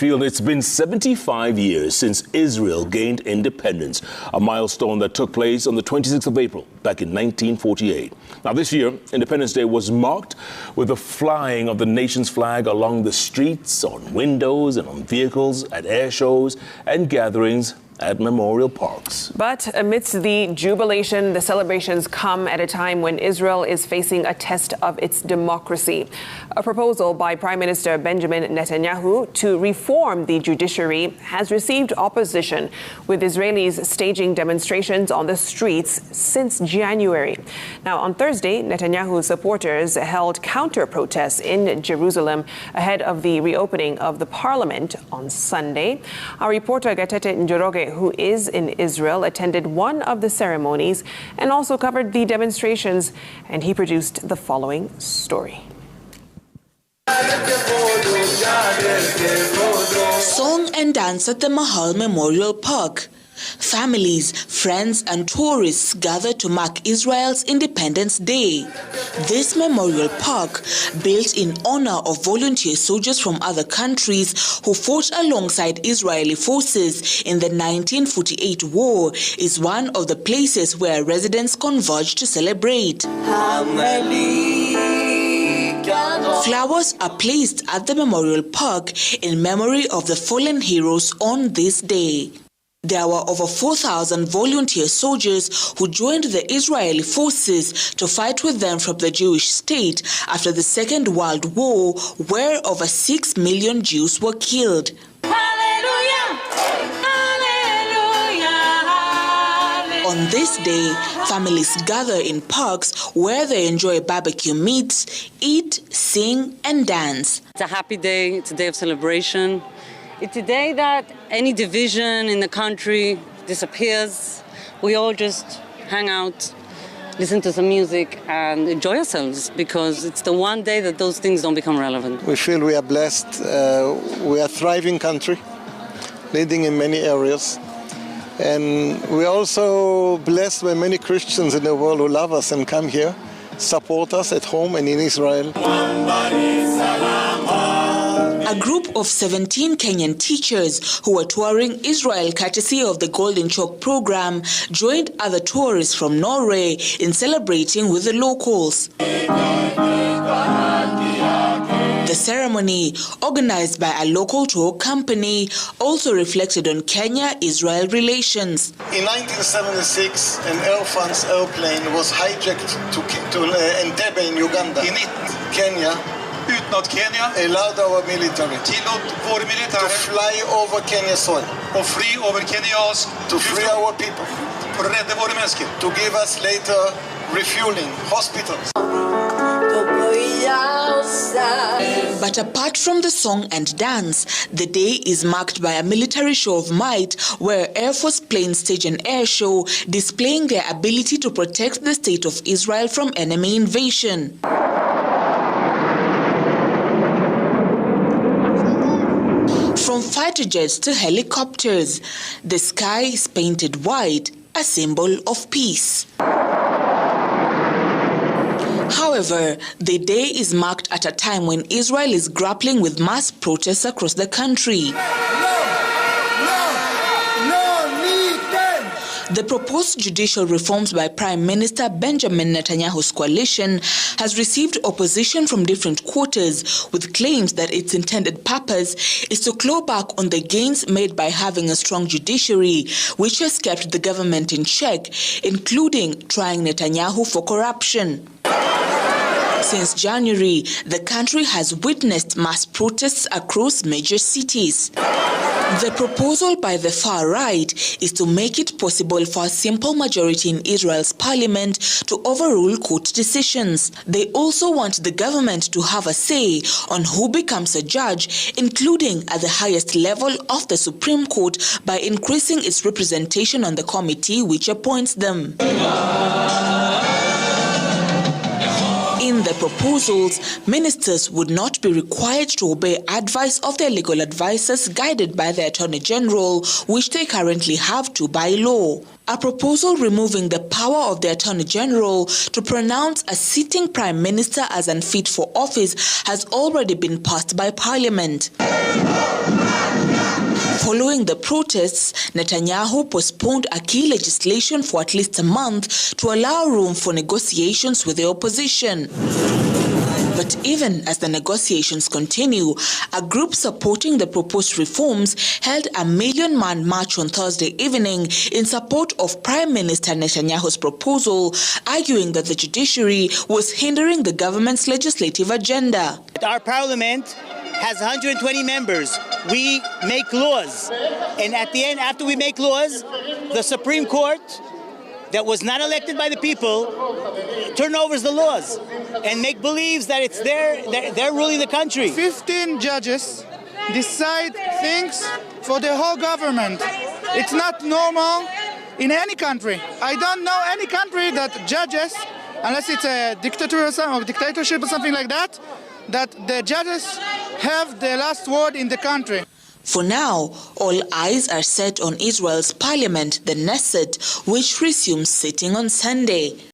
It's been 75 years since Israel gained independence, a milestone that took place on the 26th of April back in 1948. Now this year, Independence Day was marked with the flying of the nation's flag along the streets, on windows and on vehicles, at air shows and gatherings at memorial parks. But amidst the jubilation, the celebrations come at a time when Israel is facing a test of its democracy. A proposal by Prime Minister Benjamin Netanyahu to reform the judiciary has received opposition, with Israelis staging demonstrations on the streets since January. Now, on Thursday, Netanyahu's supporters held counter-protests in Jerusalem ahead of the reopening of the parliament on Sunday. Our reporter Gatete Njoroge, who is in Israel, attended one of the ceremonies and also covered the demonstrations, and he produced the following story. Song and dance at the Mahal Memorial Park. Families, friends and tourists gather to mark Israel's Independence Day. This memorial park, built in honor of volunteer soldiers from other countries who fought alongside Israeli forces in the 1948 war, is one of the places where residents converge to celebrate. Flowers are placed at the memorial park in memory of the fallen heroes on this day. There were over 4,000 volunteer soldiers who joined the Israeli forces to fight with them from the Jewish state after the Second World War, where over 6 million Jews were killed. Hallelujah! Hallelujah! On this day, families gather in parks where they enjoy barbecue meats, eat, sing and dance. It's a happy day, it's a day of celebration. It's a day that any division in the country disappears. We all just hang out, listen to some music and enjoy ourselves, because it's the one day that those things don't become relevant. We feel we are blessed. We are a thriving country, leading in many areas. And we're also blessed by many Christians in the world who love us and come here, support us at home and in Israel. A group of 17 Kenyan teachers who were touring Israel courtesy of the Golden Chalk program joined other tourists from Norway in celebrating with the locals. The ceremony, organized by a local tour company, also reflected on Kenya-Israel relations. In 1976, an Air France airplane was hijacked to Entebbe in Uganda. In Kenya allowed our military to fly over Kenya's soil, to free our people, to give us later refueling, hospitals. But apart from the song and dance, the day is marked by a military show of might where Air Force planes stage an air show displaying their ability to protect the state of Israel from enemy invasion. From fighter jets to helicopters, the sky is painted white, a symbol of peace. However, the day is marked at a time when Israel is grappling with mass protests across the country. The proposed judicial reforms by Prime Minister Benjamin Netanyahu's coalition has received opposition from different quarters, with claims that its intended purpose is to claw back on the gains made by having a strong judiciary, which has kept the government in check, including trying Netanyahu for corruption. Since January, the country has witnessed mass protests across major cities. The proposal by the far right is to make it possible for a simple majority in Israel's parliament to overrule court decisions. They also want the government to have a say on who becomes a judge, including at the highest level of the Supreme Court, by increasing its representation on the committee which appoints them. In the proposals, ministers would not be required to obey advice of their legal advisors guided by the Attorney General, which they currently have to by law. A proposal removing the power of the Attorney General to pronounce a sitting Prime Minister as unfit for office has already been passed by Parliament. Following the protests, Netanyahu postponed a key legislation for at least a month to allow room for negotiations with the opposition. But even as the negotiations continue, a group supporting the proposed reforms held a million-man march on Thursday evening in support of Prime Minister Netanyahu's proposal, arguing that the judiciary was hindering the government's legislative agenda. Our parliament has 120 members. We make laws. And at the end, after we make laws, the Supreme Court, that was not elected by the people, turnovers the laws and make believes that it's they're ruling the country. 15 judges decide things for the whole government. It's not normal in any country. I don't know any country that judges, unless it's a dictatorship or something like that, that the judges have the last word in the country. For now, all eyes are set on Israel's parliament, the Knesset, which resumes sitting on Sunday.